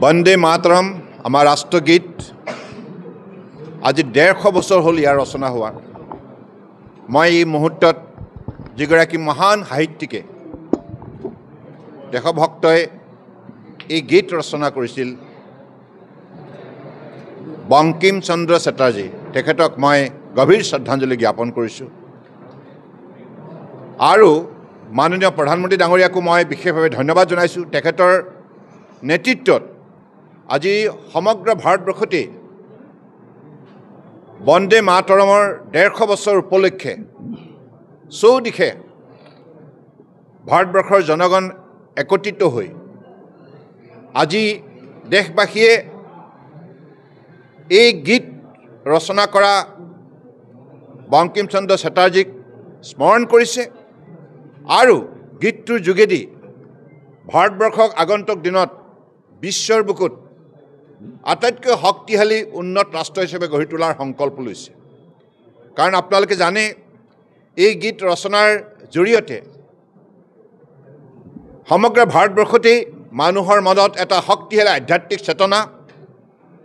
বন্দে মাতৰম আমাৰ ৰাষ্ট্ৰগীত আজি 150 বছৰ হ'ল ইয়াৰ ৰচনা হোৱা। মই এই মুহূৰ্তত যিগৰাকী মহান সাহিত্যিকে দেশভক্তই এই গীত ৰচনা কৰিছিল বংকিম চন্দ্ৰ চেটাৰ্জী, তেখেতক মই গভীৰ শ্ৰদ্ধাঞ্জলি জ্ঞাপন কৰিছোঁ। আৰু মাননীয় প্ৰধানমন্ত্ৰী ডাঙৰীয়াকো মই বিশেষভাৱে ধন্যবাদ জনাইছোঁ। তেখেতৰ নেতৃত্বত আজি সমগ্ৰ ভাৰতবৰ্ষতে বন্দে মাতৰমৰ 150 বছৰ উপলক্ষে চৌদিশে ভাৰতবৰ্ষৰ জনগণ একত্ৰিত হৈ আজি দেশবাসীয়ে এই গীত ৰচনা কৰা বংকিম চন্দ্ৰ চেটাৰ্জীক স্মৰণ কৰিছে আৰু গীতটোৰ যোগেদি ভাৰতবৰ্ষক আগন্তুক দিনত বিশ্বৰ বুকুত আটাইতকৈ শক্তিশালী উন্নত ৰাষ্ট্ৰ হিচাপে গঢ়ি তোলাৰ সংকল্প লৈছে। কাৰণ আপোনালোকে জানে এই গীত ৰচনাৰ জৰিয়তে সমগ্ৰ ভাৰতবৰ্ষতেই মানুহৰ মনত এটা শক্তিশালী আধ্যাত্মিক চেতনা,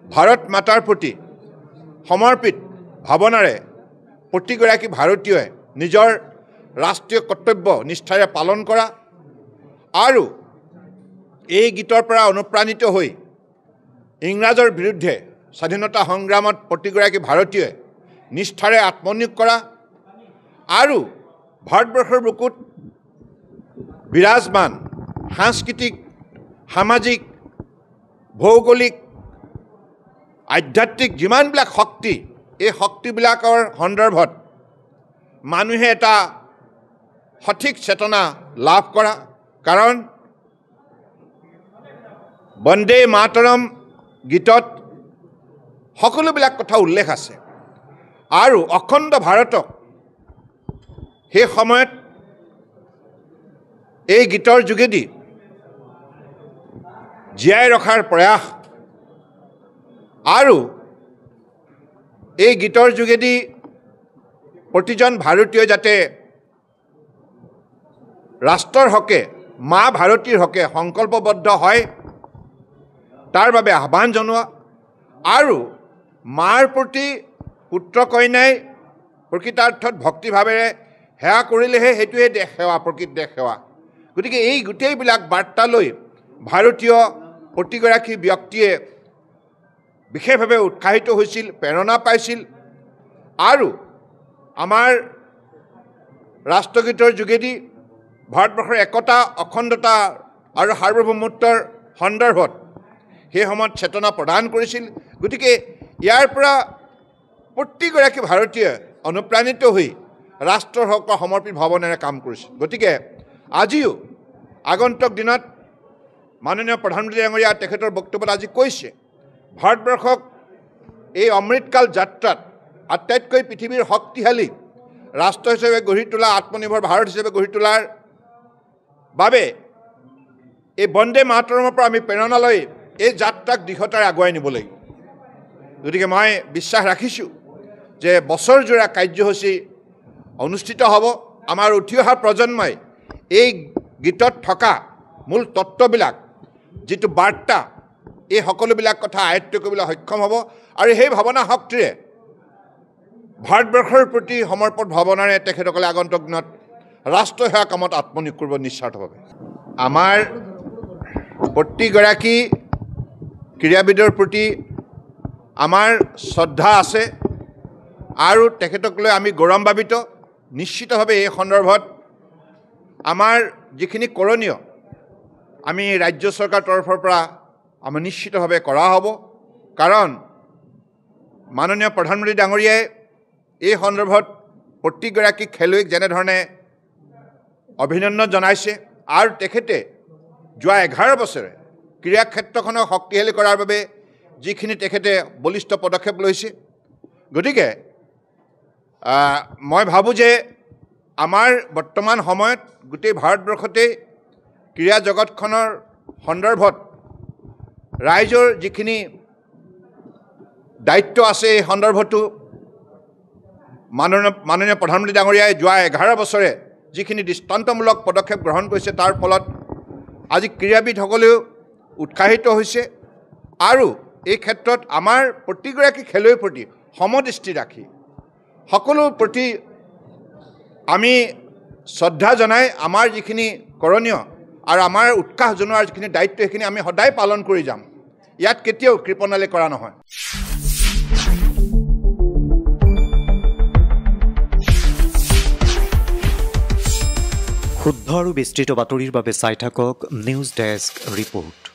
ভাৰত মাতাৰ প্ৰতি সমৰ্পিত ভাৱনাৰে প্ৰতিগৰাকী ভাৰতীয়ই নিজৰ ৰাষ্ট্ৰীয় কৰ্তব্য নিষ্ঠাৰে পালন কৰা আৰু এই গীতৰ পৰা অনুপ্ৰাণিত হৈ ইংৰাজৰ বিৰুদ্ধে স্বাধীনতা সংগ্ৰামত প্ৰতিগৰাকী ভাৰতীয়ই নিষ্ঠাৰে আত্মনিয়োগ কৰা আৰু ভাৰতবৰ্ষৰ বুকুত বিৰাজমান সাংস্কৃতিক, সামাজিক, ভৌগোলিক, আধ্যাত্মিক যিমানবিলাক শক্তি, এই শক্তিবিলাকৰ সন্দৰ্ভত মানুহে এটা সঠিক চেতনা লাভ কৰা। কাৰণ বন্দে মাতৰম গীতত সকলোবিলাক কথা উল্লেখ আছে আৰু অখণ্ড ভাৰতক সেই সময়ত এই গীতৰ যোগেদি জীয়াই ৰখাৰ প্ৰয়াস আৰু এই গীতৰ যোগেদি প্ৰতিজন ভাৰতীয়ই যাতে ৰাষ্ট্ৰৰ হকে, মা ভাৰতীৰ হকে সংকল্পবদ্ধ হয় তাৰ বাবে আহ্বান জনোৱা আৰু মাৰ প্ৰতি পুত্ৰ কন্যাই প্ৰকৃতাৰ্থত ভক্তিভাৱেৰে সেৱা কৰিলেহে সেইটোৱে দেশ সেৱা, প্ৰকৃত দেশ সেৱা। গতিকে এই গোটেইবিলাক বাৰ্তা লৈ ভাৰতীয় প্ৰতিগৰাকী ব্যক্তিয়ে বিশেষভাৱে উৎসাহিত হৈছিল, প্ৰেৰণা পাইছিল আৰু আমাৰ ৰাষ্ট্ৰগীতৰ যোগেদি ভাৰতবৰ্ষৰ একতা, অখণ্ডতা আৰু সাৰ্বভৌমত্বৰ সন্দৰ্ভত সেই সময়ত চেতনা প্ৰদান কৰিছিল। গতিকে ইয়াৰ পৰা প্ৰতিগৰাকী ভাৰতীয় অনুপ্ৰাণিত হৈ ৰাষ্ট্ৰৰ হকে সমৰ্পিত ভাৱনাৰে কাম কৰিছিল। গতিকে আজিও আগন্তুক দিনত মাননীয় প্ৰধানমন্ত্ৰী ডাঙৰীয়া তেখেতৰ বক্তব্যত আজি কৈছে ভাৰতবৰ্ষক এই অমৃতকাল যাত্ৰাত আটাইতকৈ পৃথিৱীৰ শক্তিশালী ৰাষ্ট্ৰ হিচাপে গঢ়ি তোলা, আত্মনিৰ্ভৰ ভাৰত হিচাপে গঢ়ি তোলাৰ বাবে এই বন্দে মাতৰমৰ পৰা আমি প্ৰেৰণা লৈ এই যাত্ৰাক দৃঢ়তাৰে আগুৱাই নিব লাগিব। গতিকে মই বিশ্বাস ৰাখিছোঁ যে বছৰজোৰা কাৰ্যসূচী অনুষ্ঠিত হ'ব। আমাৰ উঠি অহা প্ৰজন্মই এই গীতত থকা মূল তত্ত্ববিলাক, যিটো বাৰ্তা, এই সকলোবিলাক কথা আয়ত্ব কৰিবলৈ সক্ষম হ'ব আৰু সেই ভাৱনা শক্তিৰে ভাৰতবৰ্ষৰ প্ৰতি সমৰ্পণ ভাৱনাৰে তেখেতসকলে আগন্তুক দিনত ৰাষ্ট্ৰ সেৱা কামত আত্মনিয়োগ কৰিব নিস্বাৰ্থভাৱে। আমাৰ প্ৰতিগৰাকী ক্ৰীড়াবিদৰ প্ৰতি আমাৰ শ্ৰদ্ধা আছে আৰু তেখেতক লৈ আমি গৌৰৱান্বিত। নিশ্চিতভাৱে এই সন্দৰ্ভত আমাৰ যিখিনি কৰণীয় আমি ৰাজ্য চৰকাৰৰ তৰফৰ পৰা আমি নিশ্চিতভাৱে কৰা হ'ব। কাৰণ মাননীয় প্ৰধানমন্ত্ৰী ডাঙৰীয়াই এই সন্দৰ্ভত প্ৰতিগৰাকী খেলুৱৈক যেনেধৰণে অভিনন্দন জনাইছে আৰু তেখেতে যোৱা 11 বছৰে ক্ৰীড়া ক্ষেত্ৰখনক শক্তিশালী কৰাৰ বাবে যিখিনি তেখেতে বলিষ্ঠ পদক্ষেপ লৈছে, গতিকে মই ভাবোঁ যে আমাৰ বৰ্তমান সময়ত গোটেই ভাৰতবৰ্ষতেই ক্ৰীড়া জগতখনৰ সন্দৰ্ভত ৰাইজৰ যিখিনি দায়িত্ব আছে, এই সন্দৰ্ভতো মাননীয় প্ৰধানমন্ত্ৰী ডাঙৰীয়াই যোৱা 11 বছৰে যিখিনি দৃষ্টান্তমূলক পদক্ষেপ গ্ৰহণ কৰিছে তাৰ ফলত আজি ক্ৰীড়াবিদসকলেও উৎসাহিত হৈছে আৰু এই ক্ষেত্ৰত আমাৰ প্ৰতিগৰাকী খেলুৱৈৰ প্ৰতি সমদৃষ্টি ৰাখি সকলোৰ প্ৰতি আমি শ্ৰদ্ধা জনাই আমাৰ যিখিনি কৰণীয় আৰু আমাৰ উৎসাহ জনোৱাৰ যিখিনি দায়িত্ব সেইখিনি আমি সদায় পালন কৰি যাম ইয়াত কেতিয়াও কৃপণালি কৰা নহয় শুদ্ধ আৰু বিস্তৃত বাতৰিৰ বাবে চাই থাকক নিউজ ডেস্ক ৰিপোৰ্ট